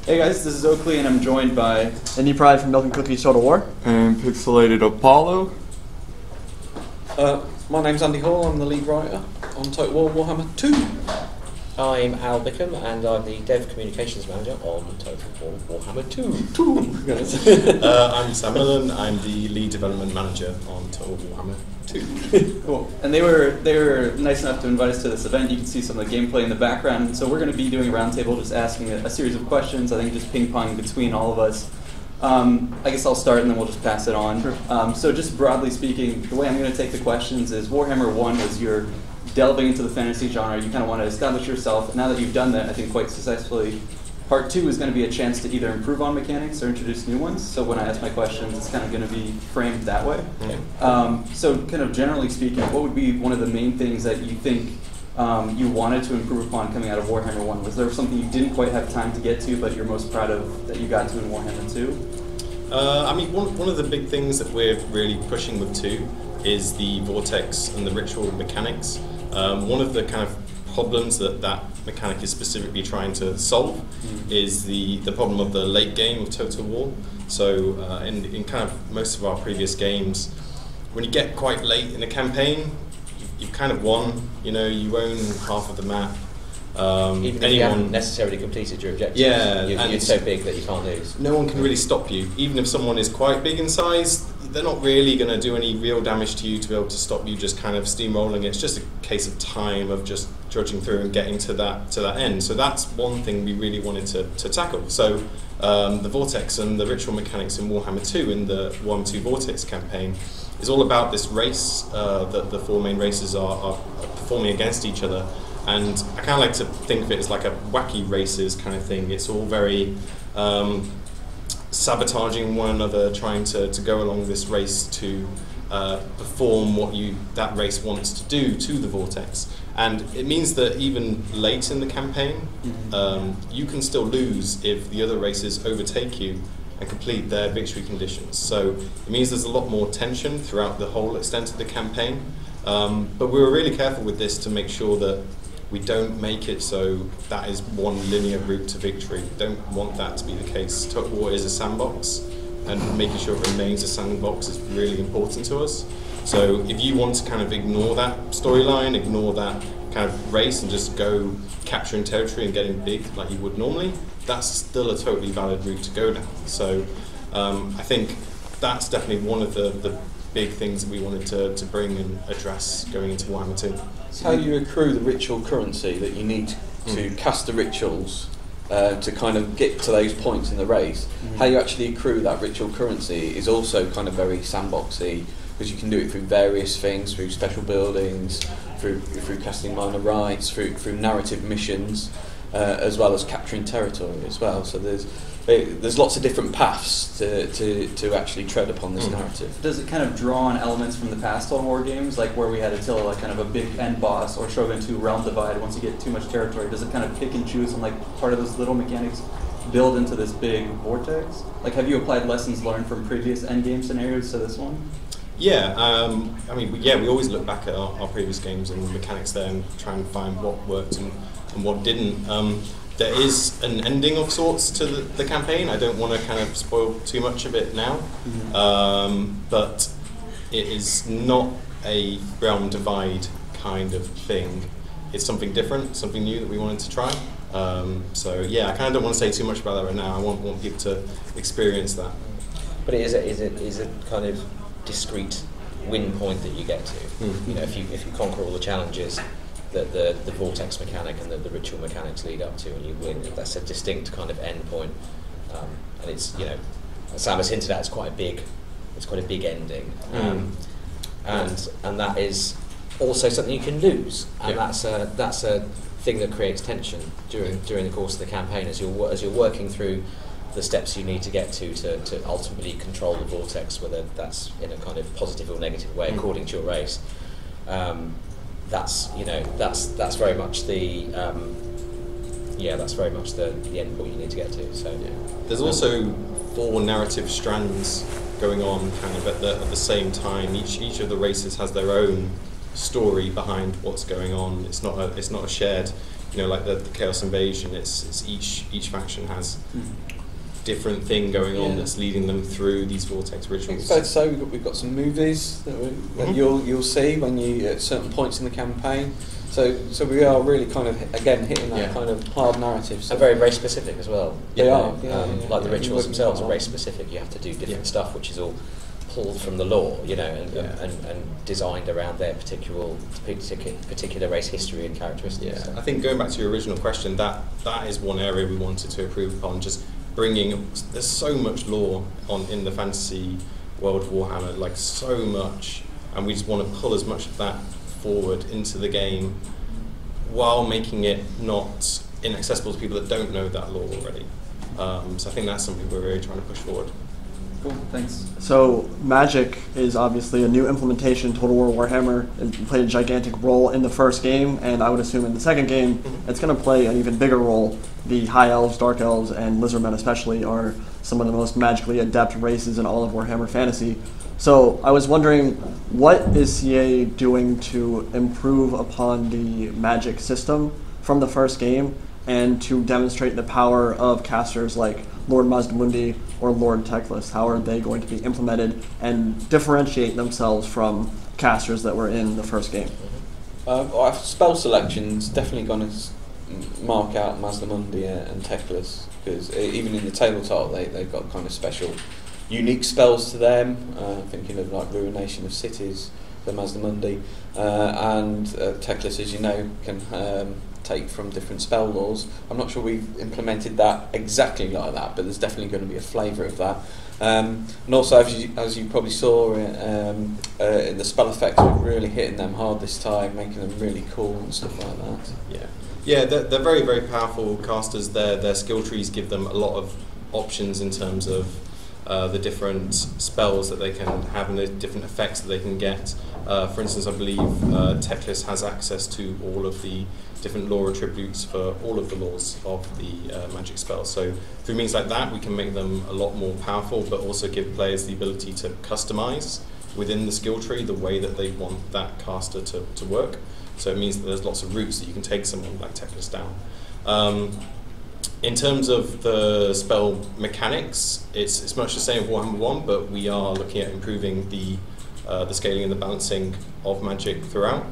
Hey guys, this is Oakley and I'm joined by Any Pride from Milk and Cookies Total War. And Pixelated Apollo. My name's Andy Hall, I'm the lead writer on Total War Warhammer 2. I'm Al Bickham and I'm the Dev Communications Manager on Total War Warhammer 2. I'm Sam Millen, I'm the Lead Development Manager on Total War Warhammer 2. Cool. And they were nice enough to invite us to this event. You can see some of the gameplay in the background. So we're going to be doing a roundtable, just asking a series of questions, I think just ping-pong between all of us. I guess I'll start and then we'll just pass it on. Sure. So just broadly speaking, the way I'm going to take the questions is Warhammer 1 was your delving into the fantasy genre. You kind of want to establish yourself. Now that you've done that, I think quite successfully, Part 2 is going to be a chance to either improve on mechanics or introduce new ones. So when I ask my questions, it's kind of going to be framed that way. Okay. So kind of generally speaking, what would be one of the main things that you think you wanted to improve upon coming out of Warhammer 1? Was there something you didn't quite have time to get to, but you're most proud of that you got to in Warhammer 2? I mean, one of the big things that we're really pushing with 2 is the vortex and the ritual mechanics. One of the kind of problems that mechanic is specifically trying to solve is the problem of the late game of Total War. So in kind of most of our previous games, when you get quite late in a campaign, you've kind of won. You know, you own half of the map. Even if you haven't necessarily completed your objectives, yeah, you're so big that you can't lose. No one can really stop you. Even if someone is quite big in size, they're not really going to do any real damage to you to be able to stop you just kind of steamrolling. It's just a case of time of just trudging through and getting to that end. So that's one thing we really wanted to tackle. So the Vortex and the ritual mechanics in Warhammer 2 in the Warhammer 2 Vortex campaign is all about this race that the four main races are performing against each other. And I kind of like to think of it as like a wacky races kind of thing. It's all very sabotaging one another, trying to go along this race to perform what that race wants to do to the vortex. And it means that even late in the campaign, you can still lose if the other races overtake you and complete their victory conditions. So it means there's a lot more tension throughout the whole extent of the campaign. But we were really careful with this to make sure that we don't make it so that is one linear route to victory. Don't want that to be the case. Total War is a sandbox, and making sure it remains a sandbox is really important to us. So if you want to kind of ignore that storyline, ignore that kind of race and just go capturing territory and getting big like you would normally, that's still a totally valid route to go down. So I think that's definitely one of the big things that we wanted to bring and address going into Warhammer 2. It's how you accrue the ritual currency that you need to cast the rituals to kind of get to those points in the race. How you actually accrue that ritual currency is also kind of very sandboxy, because you can do it through various things, through special buildings, through casting minor rites, through narrative missions, as well as capturing territory as well. So there's lots of different paths to actually tread upon this narrative. Does it kind of draw on elements from the past Total War games, like where we had Attila, like kind of a big end boss, or Shogun 2 Realm Divide, once you get too much territory? Does it kind of pick and choose and like part of those little mechanics build into this big vortex? Like, have you applied lessons learned from previous endgame scenarios to this one? Yeah, I mean, we always look back at our previous games and the mechanics there and try and find what worked and what didn't. There is an ending of sorts to the campaign. I don't want to kind of spoil too much of it now, but it is not a realm divide kind of thing. It's something different, something new that we wanted to try. So yeah, I kind of don't want to say too much about that right now. I want people to experience that. But it is a kind of discrete win point that you get to. You know, if you conquer all the challenges that the vortex mechanic and the ritual mechanics lead up to, and you win, that's a distinct kind of end point. And it's, you know, as Sam has hinted at, it's quite a big ending. And that is also something you can lose, and that's a thing that creates tension during the course of the campaign as you're working through the steps you need to get to ultimately control the vortex, whether that's in a kind of positive or negative way according to your race. That's very much the end point you need to get to. So there's also 4 narrative strands going on kind of at the same time. Each of the races has their own story behind what's going on. It's not a shared, like the Chaos Invasion. It's each faction has different thing going on that's leading them through these vortex rituals. It's fair to say we've got some movies that you'll see when you at certain points in the campaign. So we are really kind of again hitting that kind of hard narrative. And very race specific as well. They are. Like the rituals themselves are race specific. You have to do different stuff, which is all pulled from the lore, and designed around their particular race history and characteristics. Yeah, I think going back to your original question, that is one area we wanted to improve upon. Just bringing, there's so much lore in the fantasy world of Warhammer, like so much, and we just want to pull as much of that forward into the game while making it not inaccessible to people that don't know that lore already. So I think that's something we're really trying to push forward. Cool, thanks. So magic is obviously a new implementation. Total War Warhammer. It played a gigantic role in the first game, and I would assume in the second game it's going to play an even bigger role. The High Elves, Dark Elves, and Lizardmen especially are some of the most magically adept races in all of Warhammer Fantasy. So I was wondering, what is CA doing to improve upon the magic system from the first game and to demonstrate the power of casters like Lord Mazdamundi or Lord Teclis? How are they going to be implemented and differentiate themselves from casters that were in the first game? Our spell selection's definitely going to mark out Mazdamundi and Teclis, because even in the tabletop they've got kind of special unique spells to them, thinking of like Ruination of Cities for Mazdamundi, and Teclis, as you know, can take from different spell laws. I'm not sure we've implemented that exactly like that, but there's definitely going to be a flavour of that. And also, as you probably saw in the spell effects, we're really hitting them hard this time, making them really cool and stuff like that. Yeah, they're very, very powerful casters. Their skill trees give them a lot of options in terms of the different spells that they can have and the different effects that they can get. For instance, I believe Teclis has access to all of the different lore attributes for all of the laws of the magic spells. So through means like that, we can make them a lot more powerful, but also give players the ability to customize within the skill tree the way that they want that caster to work. So it means that there's lots of routes that you can take someone like Teclis down. In terms of the spell mechanics, it's much the same as Warhammer 1, but we are looking at improving the scaling and the balancing of magic throughout.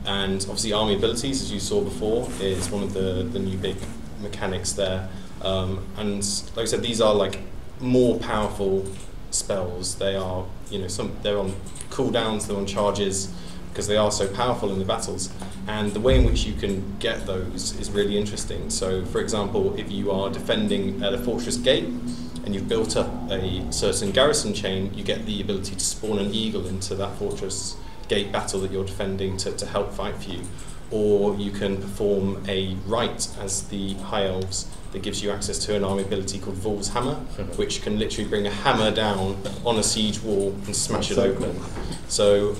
And obviously army abilities, as you saw before, is one of the new big mechanics there. And like I said, these are like more powerful spells. They are, they're on cooldowns, they're on charges, because they are so powerful in the battles, and the way in which you can get those is really interesting. So, for example, if you are defending at a fortress gate and you've built up a certain garrison chain, you get the ability to spawn an eagle into that fortress gate battle that you're defending to help fight for you. Or you can perform a rite as the High Elves that gives you access to an army ability called Vol's Hammer, which can literally bring a hammer down on a siege wall and smash it open. So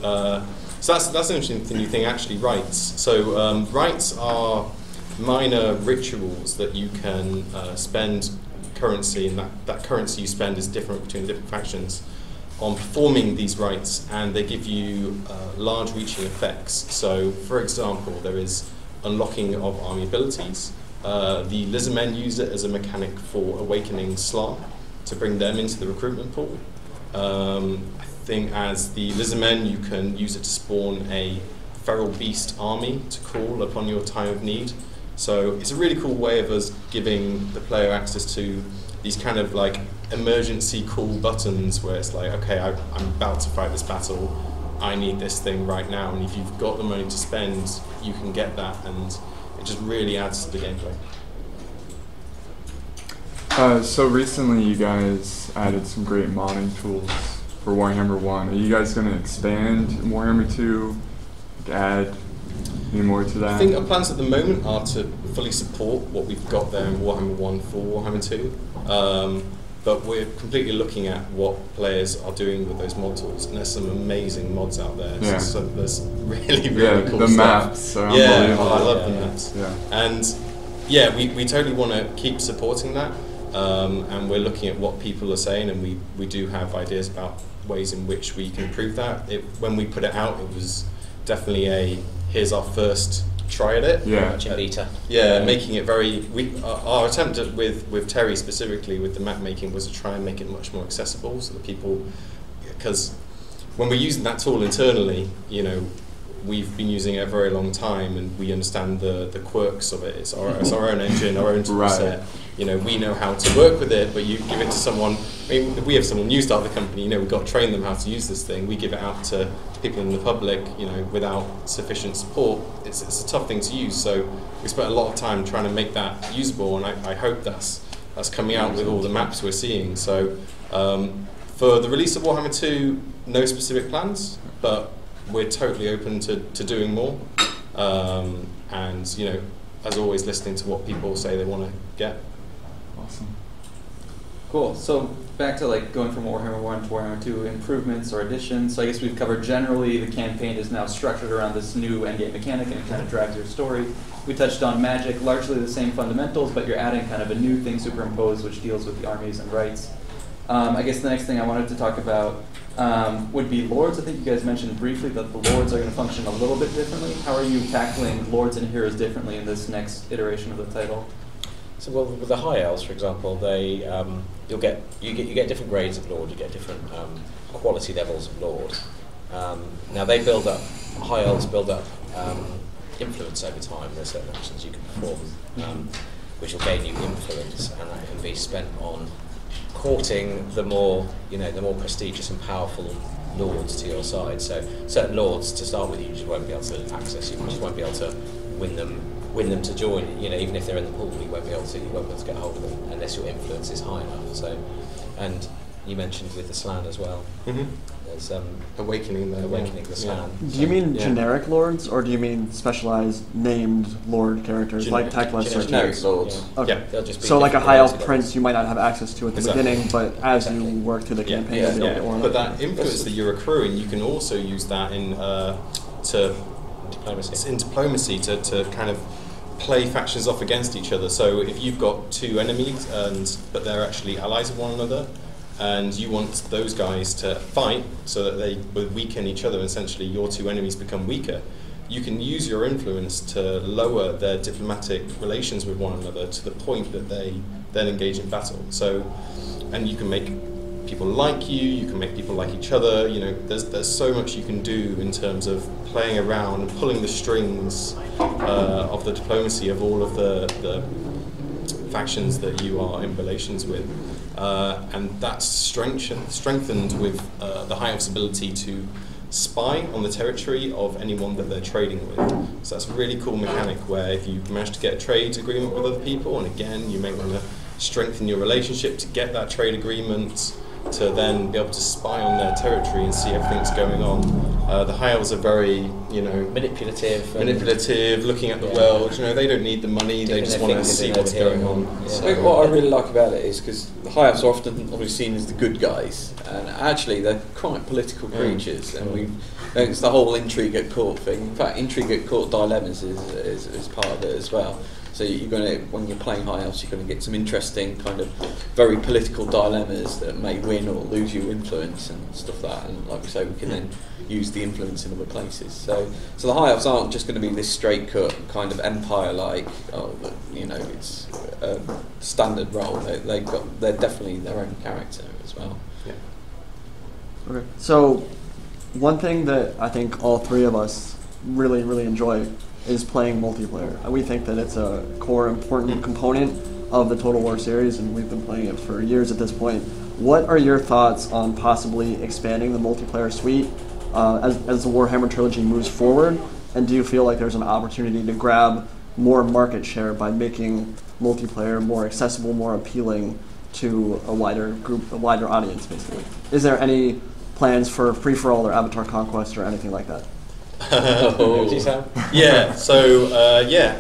that's an interesting new thing, actually, rites. So rites are minor rituals that you can spend currency, and that currency you spend is different between different factions on performing these rites, and they give you large reaching effects. So, for example, there is unlocking of army abilities. The Lizardmen use it as a mechanic for awakening Slar to bring them into the recruitment pool. I think as the Lizardmen, you can use it to spawn a feral beast army to call upon your time of need. So it's a really cool way of us giving the player access to these kind of like emergency call buttons where it's like, okay, I'm about to fight this battle, I need this thing right now, and if you've got the money to spend, you can get that, and it just really adds to the gameplay. So recently you guys added some great modding tools for Warhammer 1. Are you guys going to expand Warhammer 2, add any more to that? I think our plans at the moment are to fully support what we've got there in Warhammer 1 for Warhammer 2. But we're completely looking at what players are doing with those mod tools, and there's some amazing mods out there. Yeah. So there's really cool the stuff. maps are Yeah, unbelievable. I love the maps. Yeah. And yeah, we totally want to keep supporting that, and we're looking at what people are saying, and we do have ideas about ways in which we can improve that. When we put it out, it was definitely here's our first try at it. Very much in beta. Yeah, making it very. Our attempt with Terry specifically with the map making was to try and make it much more accessible, so that people, because when we're using that tool internally, you know, we've been using it a very long time, and we understand the quirks of it. It's our own engine, our own tool set. You know, we know how to work with it, but you give it to someone. I mean, if we have someone new start the company, you know, we've got to train them how to use this thing. We give it out to people in the public, you know, without sufficient support. It's a tough thing to use. So we spent a lot of time trying to make that usable, and I hope that's coming out with all the maps we're seeing. So for the release of Warhammer 2, no specific plans, but we're totally open to doing more. And, you know, as always, listening to what people say they want to get. Awesome. Cool. So back to like going from Warhammer 1 to Warhammer 2, improvements or additions. So I guess we've covered generally the campaign is now structured around this new endgame mechanic, and it kind of drives your story. We touched on magic, largely the same fundamentals, but you're adding kind of a new thing superimposed, which deals with the armies and rights. I guess the next thing I wanted to talk about would be lords. I think you guys mentioned briefly that the lords are going to function a little bit differently. How are you tackling lords and heroes differently in this next iteration of the title? So, well, with the high elves, for example, they you get different grades of lord. You get different quality levels of lord. Now they build up. High elves build up influence over time. There's certain actions you can perform, which will gain you influence, and that can be spent on courting the more prestigious and powerful lords to your side. So certain lords to start with, you just won't be able to access. You just won't be able to win them to join. You know, even if they're in the pool, you won't be able to get hold of them unless your influence is high enough. So, and you mentioned with the Slan as well. Mm-hmm. There's awakening the Slan. Do you mean generic lords, or do you mean specialized named lord characters like Teclis or Generic lords. Okay. Yeah. They'll just be So like a different high elf levels. prince you might not have access to at the Exactly. beginning, but as you work through the campaign, you'll be able to get one. But that influence that you're accruing, you can also use that in diplomacy to kind of play factions off against each other. So if you've got two enemies but they're actually allies of one another, and you want those guys to fight so that they would weaken each other, and essentially your two enemies become weaker, you can use your influence to lower their diplomatic relations with one another to the point that they then engage in battle. So, and you can make people like you can make people like each other. You know, there's so much you can do in terms of playing around and pulling the strings of the diplomacy of all of the factions that you are in relations with. And that's strengthened with the High Elf's ability to spy on the territory of anyone that they're trading with. So that's a really cool mechanic where if you manage to get a trade agreement with other people, and again, you may want to strengthen your relationship to get that trade agreement, to then be able to spy on their territory and see everything that's going on. The High Elves are very, manipulative, looking at the world. You know, they don't need the money; they just want to see what's going on. I think what I really like about it is because the High Elves are often obviously seen as the good guys, and actually they're quite political creatures, and it's the whole intrigue at court thing. In fact, intrigue at court dilemmas is part of it as well. So you're going to, when you're playing High Elves, you're going to get some interesting kind of very political dilemmas that may win or lose you influence and stuff like that. And like we say, we can then use the influence in other places. So the High Elves aren't just going to be this straight cut kind of empire-like, it's a standard role. They're definitely their own character as well. Yeah. Okay. So one thing that I think all three of us really, really enjoy is playing multiplayer. We think that it's a core important component of the Total War series, and we've been playing it for years at this point. What are your thoughts on possibly expanding the multiplayer suite as the Warhammer trilogy moves forward? And do you feel like there's an opportunity to grab more market share by making multiplayer more accessible, more appealing to a wider group, a wider audience, basically? Is there any plans for free-for-all or Avatar Conquest or anything like that? Yeah, so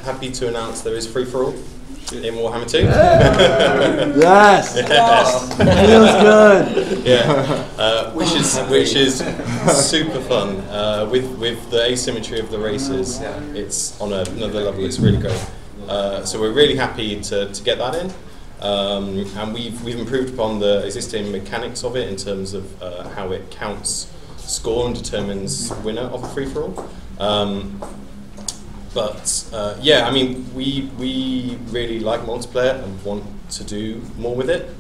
happy to announce there is free for all in Warhammer 2. Yes! Feels good! Yeah, which is super fun. With the asymmetry of the races, it's on another level. It's really great. So we're really happy to get that in. And we've improved upon the existing mechanics of it in terms of how it counts score and determines winner of a free-for-all. Yeah, I mean, we really like multiplayer and want to do more with it.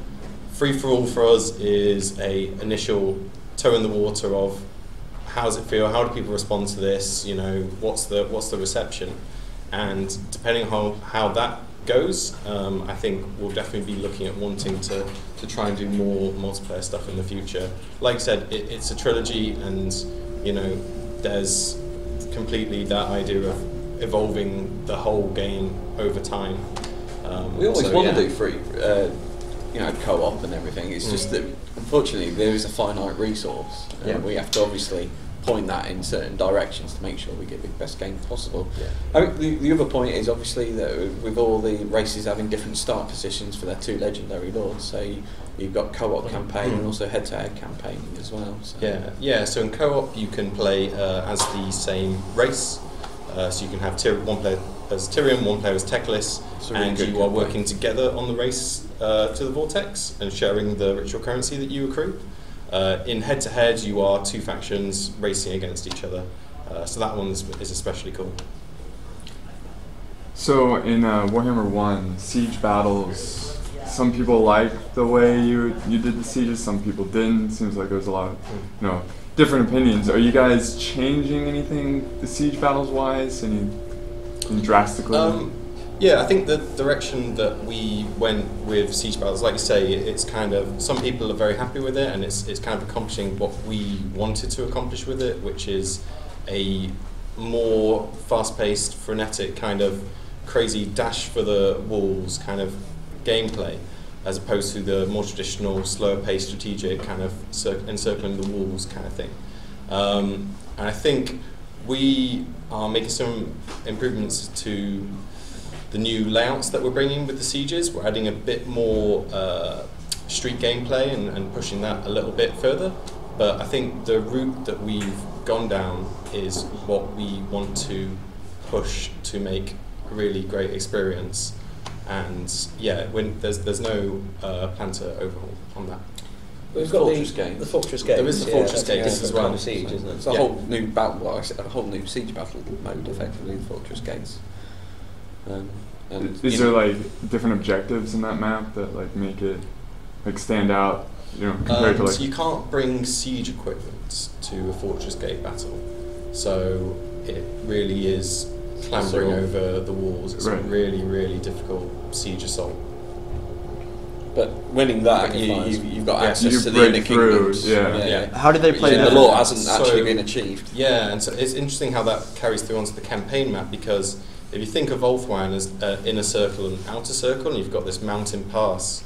Free-for-all for us is a initial toe in the water of how does it feel, how do people respond to this, you know, what's the reception, and depending on how that goes, I think we'll definitely be looking at wanting to try and do more multiplayer stuff in the future. Like I said, it's a trilogy, and you know, there's completely that idea of evolving the whole game over time. We always so, want yeah. to do free, you know, co-op and everything. It's just that unfortunately there is a finite resource. We have to obviously point that in certain directions to make sure we get the best game possible. I mean, the other point is obviously that with all the races having different start positions for their 2 legendary lords, so you've got co-op campaign and also head-to-head campaign as well. So. Yeah. So in co-op you can play as the same race. So you can have one player as Tyrion, one player as Teclis, and you are working together on the race to the Vortex and sharing the ritual currency that you accrue. In head-to-head, you are 2 factions racing against each other. So that one is especially cool. So in Warhammer 1, siege battles, some people like the way you did the sieges, some people didn't. Seems like there was a lot of different opinions. Are you guys changing anything the siege battles wise? Any drastically? Yeah, I think the direction that we went with siege battles, like you say, it's kind of, some people are very happy with it, and it's kind of accomplishing what we wanted to accomplish with it, which is a more fast-paced, frenetic kind of crazy dash for the walls kind of gameplay, as opposed to the more traditional, slower-paced, strategic kind of encircling the walls kind of thing. And I think we are making some improvements to the new layouts that we're bringing with the sieges. We're adding a bit more street gameplay and pushing that a little bit further. But I think the route that we've gone down is what we want to push to make a really great experience. And yeah, there's no plan to overhaul on that. We've got Fortress Gate. The Fortress Gate. There is the Fortress Gate as well. Kind of siege, isn't it? It's a whole new battle, a whole new siege battle mode, effectively, the Fortress Gates. Is there like different objectives in that map that like make it like stand out, you know, compared to like? So you can't bring siege equipment to a Fortress Gate battle, so it really is clambering over the walls. It's a really, really difficult siege assault. But winning that, you've got access to the inner kingdoms. How did they play that? that? The law hasn't actually been achieved. Yeah, and so it's interesting how that carries through onto the campaign map, because if you think of Ulthuan as inner circle and outer circle, and you've got this mountain pass,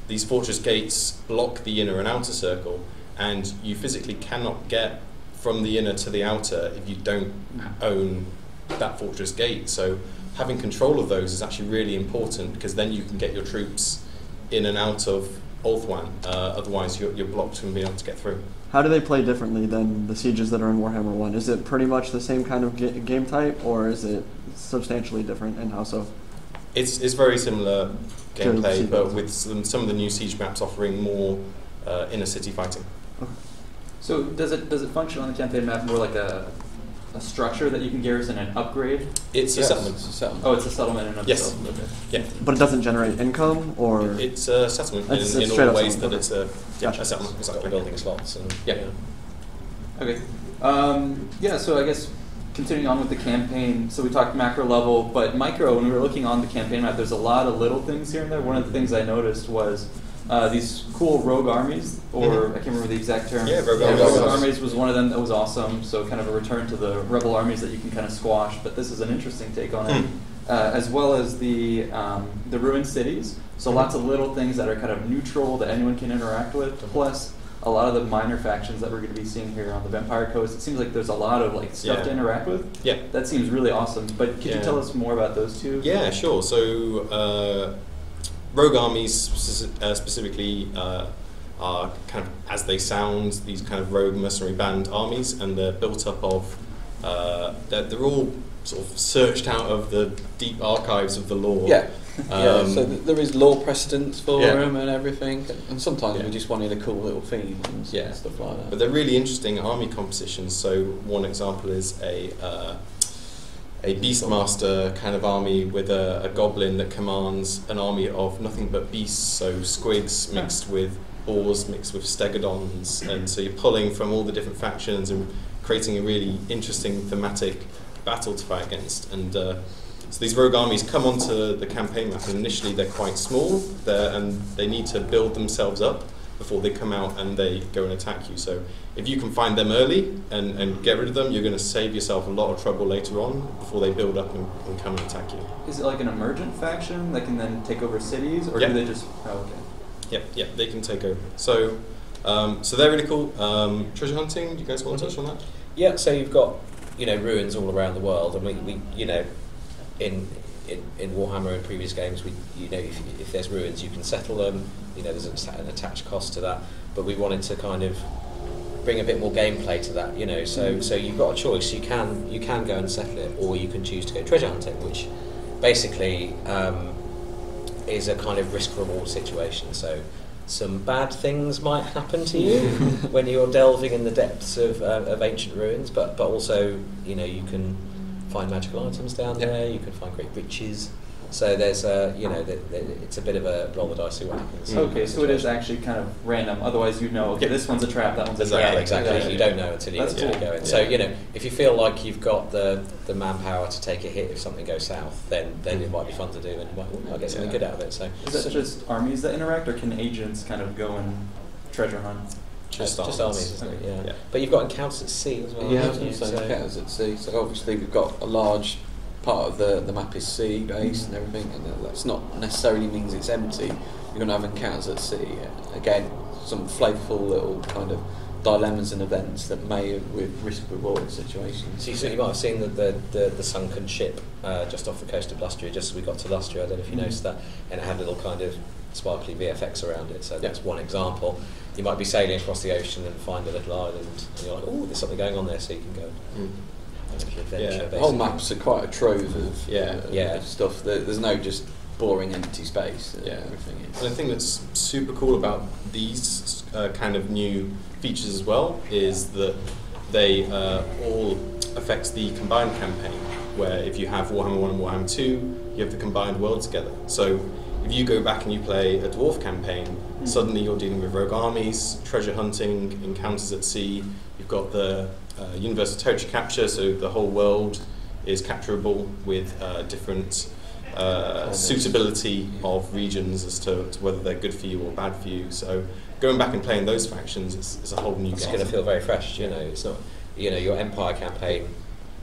these fortress gates block the inner and outer circle, and you physically cannot get from the inner to the outer if you don't own that fortress gate. So having control of those is actually really important, because then you can get your troops in and out of Ulthuan. Otherwise you're blocked from being able to get through. How do they play differently than the sieges that are in Warhammer 1? Is it pretty much the same kind of game type, or is it substantially different, and how so? It's very similar gameplay, but with some of the new siege maps offering more inner city fighting. Okay. So does it function on the campaign map more like a structure that you can garrison and upgrade? It's a settlement. Oh, it's a settlement in of itself. Yes. Okay. Yeah. But it doesn't generate income, or? It's a settlement It's in straight all up ways that settlement. it's Gotcha. a settlement. Exactly. Building slots. And, Okay. Yeah, so I guess continuing on with the campaign, so we talked macro level, but micro, when we were looking on the campaign map, there's a lot of little things here and there. One of the things I noticed was these cool rogue armies, or I can't remember the exact term. Yeah, rogue armies was one of them that was awesome. So kind of a return to the rebel armies that you can kind of squash. But this is an interesting take on it, as well as the ruined cities. So lots of little things that are kind of neutral that anyone can interact with. Plus a lot of the minor factions that we're going to be seeing here on the Vampire Coast. It seems like there's a lot of like stuff to interact with. Yeah. That seems really awesome. But could you tell us more about those two? Yeah, sure. So rogue armies specifically are kind of, as they sound, these kind of rogue mercenary band armies, and they're built up of they're all sort of searched out of the deep archives of the lore. Yeah. So there is law precedence for Yeah. them and everything, and sometimes Yeah. we just wanted a cool little feed and stuff like that. But they're really interesting army compositions. So one example is a beastmaster kind of army with a goblin that commands an army of nothing but beasts, so squigs mixed with boars, mixed with stegodons, and so you're pulling from all the different factions and creating a really interesting thematic battle to fight against. And so these rogue armies come onto the campaign map, and initially they're quite small, and they need to build themselves up before they come out and they go and attack you. So if you can find them early and get rid of them, you're going to save yourself a lot of trouble later on before they build up and come and attack you. Is it like an emergent faction that can then take over cities, or Yep. do they just? Oh, okay. Yep, they can take over. So, so they're really cool. Treasure hunting. Do you guys want to touch on that? Yeah, so you've got ruins all around the world, and we in Warhammer and previous games, if there's ruins, you can settle them. There's an attached cost to that, but we wanted to kind of bring a bit more gameplay to that. So you've got a choice. You can go and settle it, or you can choose to go treasure hunting, which basically is a kind of risk-reward situation. So some bad things might happen to you when you're delving in the depths of ancient ruins, but also you can find magical items down there. You can find great riches. So there's it's a bit of a roll the dice, see what happens. Okay, so it is actually kind of random. Otherwise, okay, this one's a trap, that one's a trap. Yeah, exactly. You don't know until you go in. So if you feel like you've got the manpower to take a hit if something goes south, then it might be fun to do, and you might get something good out of it. So is that just armies that interact, or can agents kind of go and treasure hunt? Just armies, isn't it? Yeah. But you've got encounters at sea as well. Yeah, I was haven't going you? to say encounters at sea. So obviously we've got a large part of the map is sea based and everything, and that's not necessarily means it's empty. You're going to have encounters at sea. Again, some flavourful little kind of dilemmas and events that may with risk reward situations. So you might have seen the sunken ship just off the coast of Lustria, just as we got to Lustria. I don't know if you noticed that, and it had little kind of sparkly VFX around it. So that's one example. You might be sailing across the ocean and find a little island, and you're like, oh, there's something going on there, so you can go. The whole maps are quite a trove of stuff. There's no just boring empty space. Everything is. And the thing that's super cool about these kind of new features as well is that they all affect the combined campaign, where if you have Warhammer 1 and Warhammer 2, you have the combined world together. So if you go back and you play a dwarf campaign, suddenly you're dealing with rogue armies, treasure hunting, encounters at sea. You've got the universal territory capture, so the whole world is capturable with different suitability of regions as to whether they're good for you or bad for you. So going back and playing those factions is a whole new game. It's going to feel very fresh. It's not your Empire campaign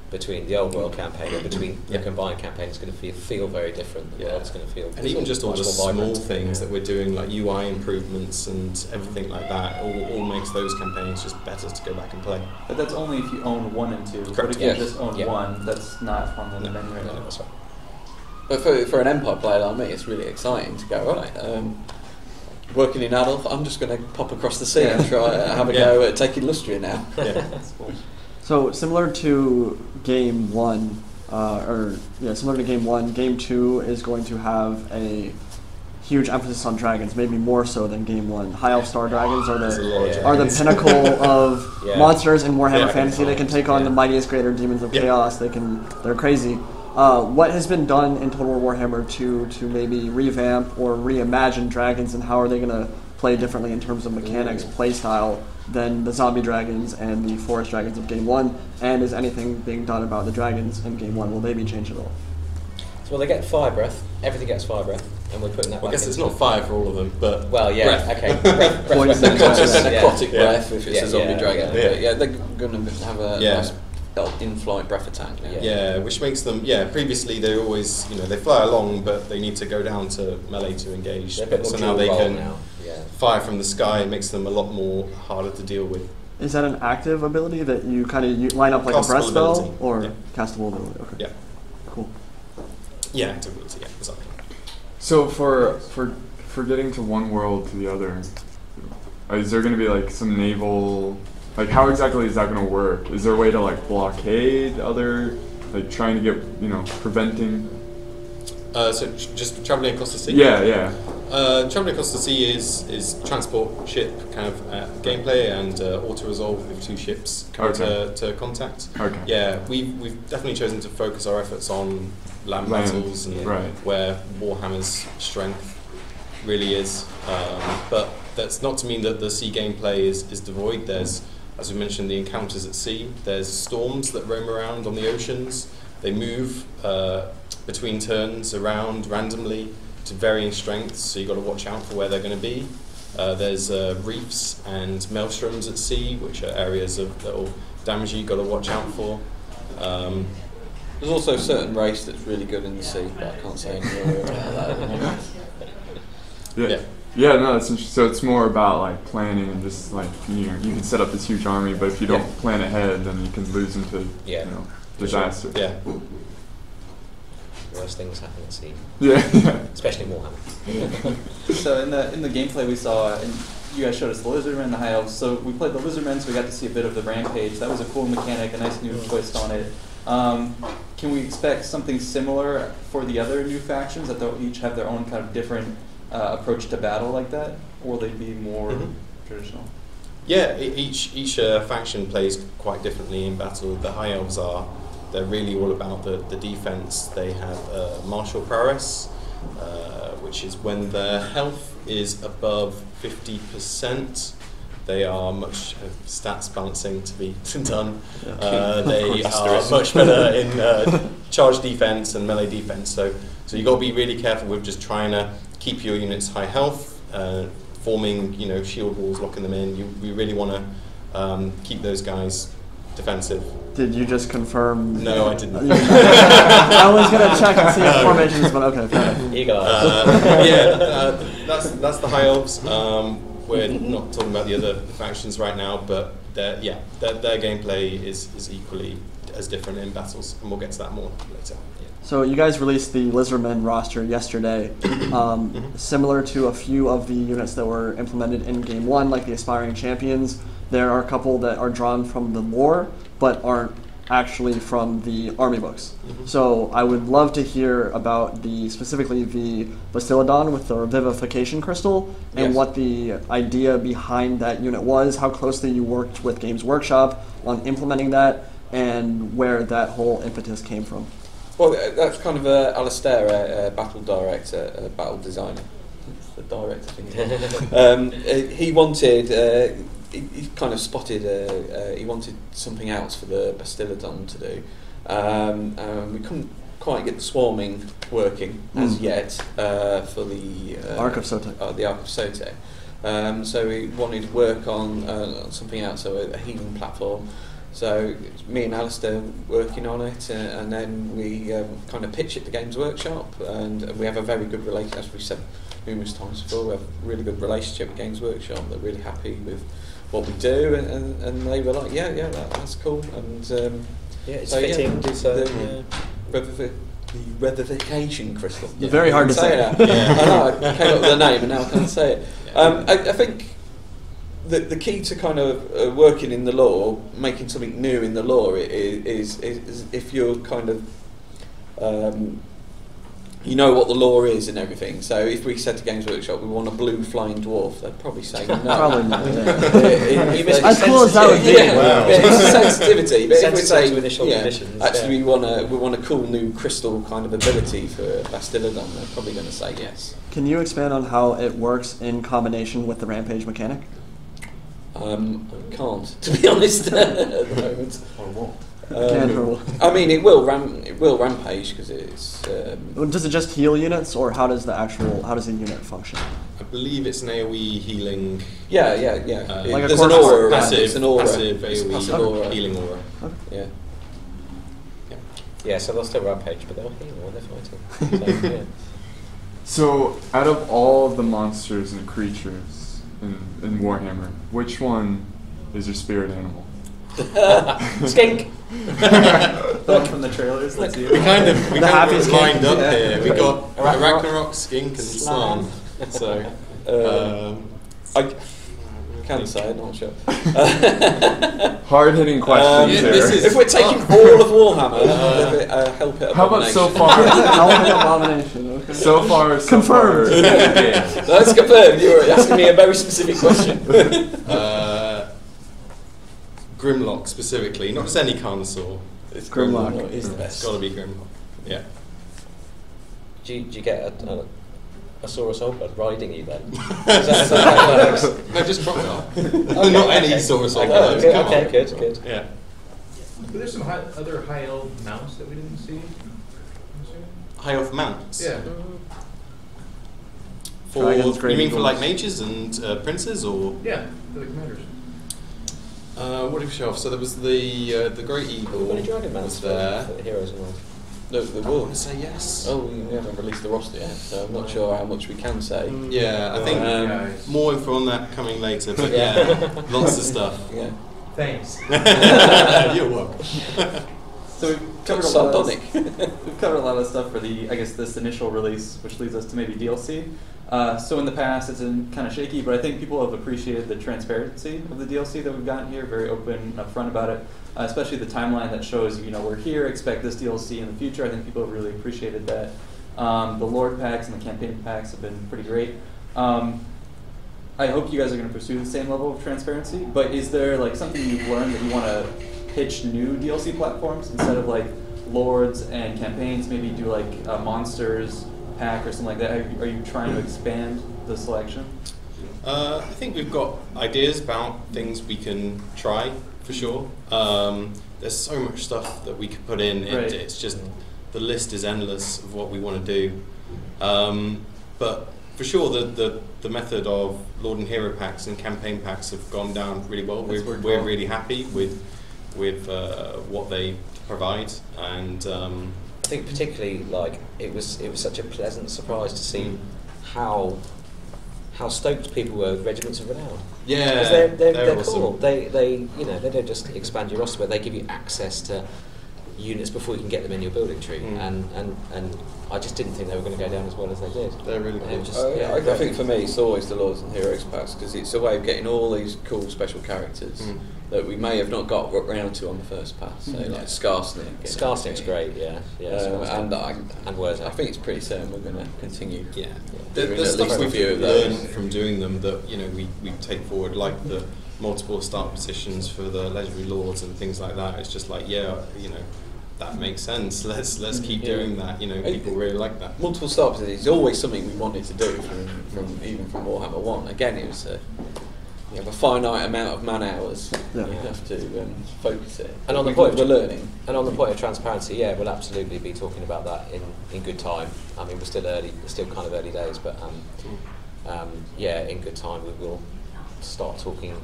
between the old world campaign and between the combined campaign is going to feel very different. The world's going to feel, and even just all the much more small vibrant things that we're doing, like UI improvements and everything like that, all makes those campaigns just better to go back and play. But that's only if you own 1 and 2. Correct. But if you just own 1, that's not on the menu right now. That's right. But for an Empire player like me, it's really exciting to go, right, working in Adolf, I'm just going to pop across the sea and try have a go at taking Lustria now. That's cool. So similar to Game 1, similar to Game 1, Game 2 is going to have a huge emphasis on dragons, maybe more so than Game 1. High Elf Star Dragons are the pinnacle of monsters in Warhammer Fantasy. They can take on the mightiest greater demons of chaos. They're crazy. What has been done in Total War Warhammer to maybe revamp or reimagine dragons, and how are they going to play differently in terms of mechanics, playstyle, than the zombie dragons and the forest dragons of Game 1? And is anything being done about the dragons in Game 1? Will they be changed at all? So they get fire breath. Everything gets fire breath, and we're putting that. I guess it's not fire for all of them, but breath. Okay. breath Necrotic breath if it's a zombie dragon. Yeah. But they're going to have a nice in-flight breath attack now. Which makes them, previously they always, they fly along, but they need to go down to melee to engage. So now they can fire from the sky. It makes them a lot more harder to deal with. Is that an active ability that you kind of line up like a breath spell, or castable ability? Okay. Yeah. Cool. Yeah, active ability, exactly. So for getting to one world to the other, is there going to be like some naval, like how exactly is that going to work? Is there a way to like blockade other like trying to get, you know, preventing? So just traveling across the sea. Yeah. Traveling across the sea is transport ship kind of gameplay and auto resolve with 2 ships coming to contact. Okay. Yeah, we've definitely chosen to focus our efforts on land battles and where Warhammer's strength really is. But that's not to mean that the sea gameplay is devoid. There's, as we mentioned, the encounters at sea. There's storms that roam around on the oceans. They move between turns around randomly to varying strengths, so you've got to watch out for where they're going to be. There's reefs and maelstroms at sea, which are areas that will damage you, you've got to watch out for. There's also a certain race that's really good in the sea, but I can't say any more about that at the moment. Yeah, no, that's interesting. So it's more about like planning and just like, you know, you can set up this huge army, but if you don't plan ahead, then you can lose into you know, disaster. Yeah. Worst things happen at sea. Yeah. Especially Warhammer. So in the gameplay we saw, and you guys showed us the Lizardmen, the High Elves. So we played the Lizardmen, so we got to see a bit of the Rampage. That was a cool mechanic, a nice new twist on it. Can we expect something similar for the other new factions, that they'll each have their own kind of different approach to battle like that, or will they be more traditional? Yeah, each faction plays quite differently in battle. The High Elves they're really all about the defense. They have martial prowess, which is when their health is above 50%. They are much stats balancing to be done. They are much better in charge defense and melee defense. So you've got to be really careful with just trying to keep your units high health, forming shield walls, locking them in. We really want to keep those guys defensive. Did you just confirm? No, I didn't. I was going to check and see if formations, but okay, fair enough. Eagle that's the High Elves. We're not talking about the other factions right now, but their gameplay is equally as different in battles, and we'll get to that more later. So you guys released the Lizardmen roster yesterday. Similar to a few of the units that were implemented in Game 1, like the Aspiring Champions, there are a couple that are drawn from the lore, but aren't actually from the army books. So I would love to hear about specifically the Bastiladon with the Revivification Crystal, and what the idea behind that unit was, how closely you worked with Games Workshop on implementing that, and where that whole impetus came from. Well, that's kind of Alistair, battle director, battle designer. That's the director thing. He wanted, he kind of spotted, he wanted something else for the Bastiladon to do. We couldn't quite get the swarming working as yet for the Ark of Sotek. The Ark of Sotek. So we wanted to work on something else, so a healing platform. So me and Alistair working on it, and then we kind of pitch it to Games Workshop, and we have a very good relationship, as we've said numerous times before, we have a really good relationship with Games Workshop. They're really happy with what we do, and they were like, that's cool, and it's so, fitting. The Revivification Crystal. Very hard to say. I know, I came up with the name, and now I can't say it. I think the key to kind of working in the lore, making something new in the lore, is if you're kind of you know what the lore is and everything. So if we said to Games Workshop we want a blue flying dwarf, they'd probably say no. Probably not. As cool as that would be. Wow. It's a sensitivity. But if we say conditions, actually we want a cool new crystal kind of ability for Bastiladon, they're probably going to say yes. Can you expand on how it works in combination with the Rampage mechanic? I can't, to be honest, at the moment. Or what? I mean, it will rampage because it's. Does it just heal units, or how does the unit function? I believe it's an AoE healing. Yeah. Like there's a an aura. Passive, It's an aura. passive It's a AoE passive aura. healing aura. Yeah. Yeah, so they'll still rampage, but they'll heal when they're fighting. So, yeah. So, out of all of the monsters and creatures in Warhammer, which one is your spirit animal? Skink! The one from the trailers. Let's see. We kind of happiest lined up Yeah. here. We got Ragnarok, Ragnarok, Skink, and Slan. So, Can say, I'm not sure. Hard-hitting questions here. If we're taking all of Warhammer, help it. How about so far? Abomination. Okay. So far, Confirmed. in the game. That's confirmed. You were asking me a very specific question. Grimlock specifically, not just any Carnosaur. It's Grimlock. is the best. It's got to be Grimlock. Yeah. Do you get a Saurus Oldblood riding you then? No, just Crocodile. Not any Saurus Oldblood. Okay, good. Yeah. But there's some other high elf mounts that we didn't see. High elf mounts. Yeah. For, Dragons, you Great mean for Eagles. like mages and princes, or Yeah, for the commanders. what did we show off? So there was the Great Eagle. What did Dragon Mounts was there. for the heroes and all? No, the I will. want to say yes. Oh, we haven't released the roster yet, so I'm not sure how much we can say. Yeah, I think Guys. more info on that coming later. But yeah, lots of stuff. Yeah. Thanks. You're welcome. So we've covered a lot of Sardonic. we've covered a lot of stuff for this initial release, which leads us to maybe DLC. So in the past, it's been kind of shaky, but I think people have appreciated the transparency of the DLC that we've gotten here. Very open and upfront about it, especially the timeline that shows we're here. Expect this DLC in the future. I think people have really appreciated that. The Lord packs and the campaign packs have been pretty great. I hope you guys are going to pursue the same level of transparency. But is there something you've learned that you want to pitch new DLC platforms instead of Lords and campaigns? Maybe do a monsters pack or something like that. Are you trying to expand the selection? I think we've got ideas about things we can try for sure. There's so much stuff that we could put in. Right. It's just the list is endless of what we want to do. But for sure, the method of Lord and Hero packs and campaign packs have gone down really well. That's We're worked well. really happy with what they provide, and I think particularly it was such a pleasant surprise to see how stoked people were with Regiments of Renown. yeah, Because they're awesome. cool. They don't just expand your roster, but they give you access to units before you can get them in your building tree. And I just didn't think they were going to go down as well as they did. They're really They cool. were just, I think for me, it's always the Lords and Heroes packs because it's a way of getting all these cool special characters that we may have not got round to on the first pass. So Skarsnik. Skarsnik's great, yeah. And and Wurzel. I think it's pretty certain we're going to continue. Yeah, Doing there's at stuff least a we've few of learned those. from doing them that we take forward, like the multiple start positions for the legendary lords and things like that. It's just that makes sense. Let's keep doing that. People really like that. Multiple start positions is always something we wanted to do from Warhammer 1. Again, it was you have a finite amount of man hours. Yeah. You have to focus it. And on the we're point learning. And on the point of transparency, yeah, we'll absolutely be talking about that in good time. I mean, we're still kind of early days, but in good time we will start talking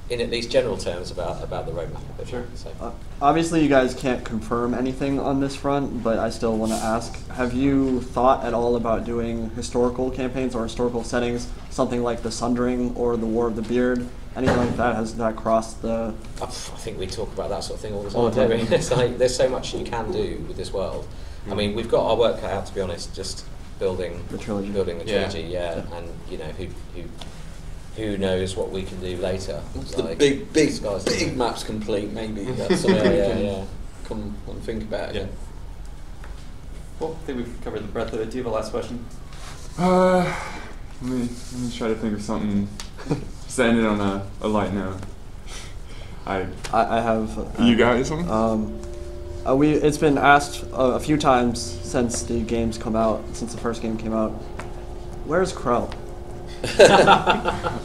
in at least general terms about the roadmap a bit. Sure. So. Obviously, you guys can't confirm anything on this front, but I still want to ask, have you thought at all about doing historical campaigns or historical settings, something like the Sundering or the War of the Beard, anything like that? Has that crossed the... I think we talk about that sort of thing all the All time. the don't time. we? There's so much you can do with this world. I mean, we've got our work cut out, to be honest, just building The trilogy. Yeah. And who knows what we can do later. Once the big map's complete, maybe that's something we can come and think about. Yeah. Cool. I think we've covered the breadth of it. Do you have a last question? Let me try to think of something. Just to end it on a light note. I have... You got something? It's been asked a few times since the games come out, since the first game came out. Where's Krell?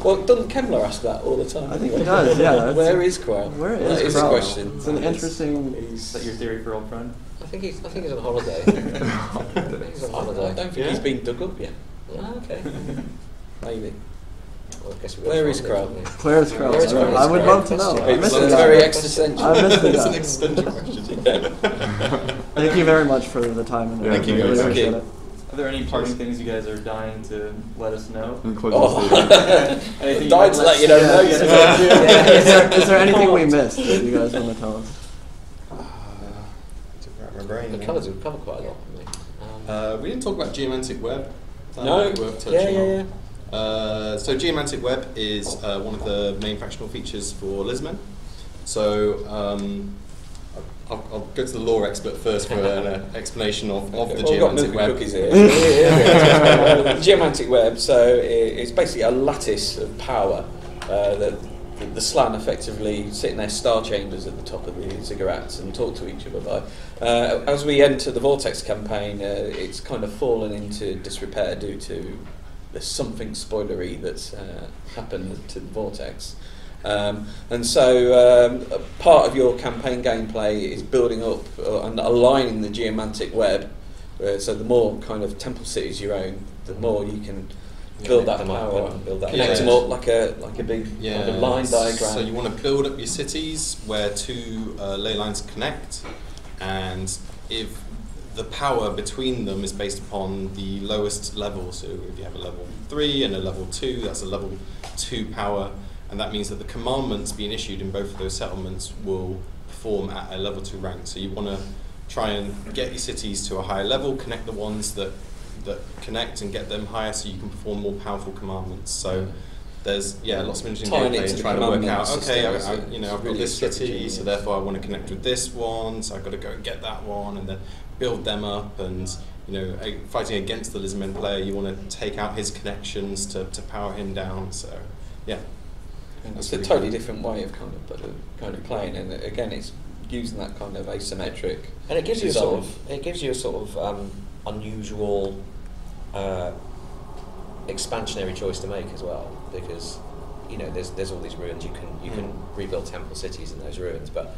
Well, doesn't Kemmler ask that all the time? I think he does, yeah. Where is Crow? Where is That is a Krell? question. It's an interesting... Is that your theory for old friend? I think he's on holiday. I think he's on I holiday. don't think he's been dug up yet. Ah, okay. Maybe. Well, I guess Where is Crow? Where's Krell? Where's Krell? I would love to know. I It's missed the very guy. existential. I missed the It's an guy. existential question. Thank you very much for the time. And Thank you, I really guys. appreciate Thank you. it. Are there any parting things you guys are dying to let us know? And close Oh. this Anything Dying to let you know. Is there anything we missed that you guys want to tell us? To wrap my brain. We've covered quite a lot, haven't we? We didn't talk about geomantic web. That No. might be worth touching Yeah. So Geomantic Web is one of the main fractional features for Lismen. So I'll go to the lore expert first for an explanation of the Geomantic Web. Cookies here. Geomantic Web, so it's basically a lattice of power that the slan effectively sit in their star chambers at the top of the ziggurats and talk to each other by. As we enter the Vortex campaign, it's kind of fallen into disrepair due to there's something spoilery that's happened to the Vortex. And so part of your campaign gameplay is building up and aligning the Geomantic Web. So the more kind of temple cities you own, the more you can build that power, build that connect them up like a big like a line diagram. So you want to build up your cities where two ley lines connect, and if the power between them is based upon the lowest level, so if you have a level 3 and a level 2, that's a level 2 power, and that means that the commandments being issued in both of those settlements will perform at a level 2 rank. So you want to try and get your cities to a higher level, connect the ones that connect and get them higher so you can perform more powerful commandments. So there's lots of interesting gameplay and trying to work out, okay, I've got this city, so therefore I want to connect with this one, so I've got to go and get that one and then build them up, and fighting against the Lismen player, you want to take out his connections to power him down. So yeah. It's a totally different way of kind of playing, and again, it's using that kind of asymmetric. And it gives you a sort of unusual expansionary choice to make as well, because there's all these ruins. You can rebuild temple cities in those ruins, but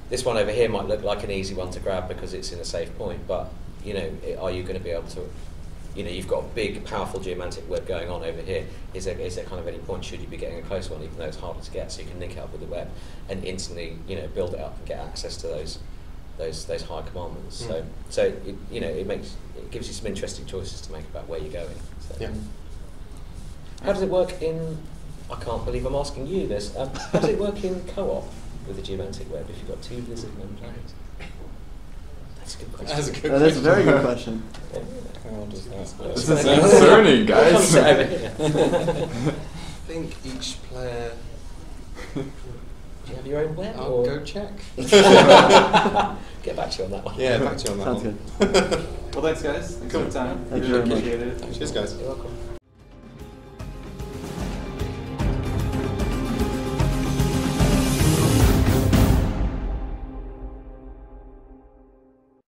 this one over here might look like an easy one to grab because it's in a safe point. But are you going to be able to? You've got a big, powerful geomantic web going on over here. Is there kind of any point should you be getting a close one, even though it's harder to get? So you can link it up with the web and instantly, build it up and get access to those high commandments. So it gives you some interesting choices to make about where you're going. So. Yeah. How does it work in? I can't believe I'm asking you this. How does it work in co-op with the geomantic web if you've got 2 Lismen players? That's a good question. That is a very good question. This is concerning, guys. I think each player. Do you have your own web? I'll go check. Get back to you on that one. Yeah, back to you on that Sounds one. good. Well, thanks, guys. Thanks for the time. Thank you very much. Appreciate it. Cheers, guys. You're welcome.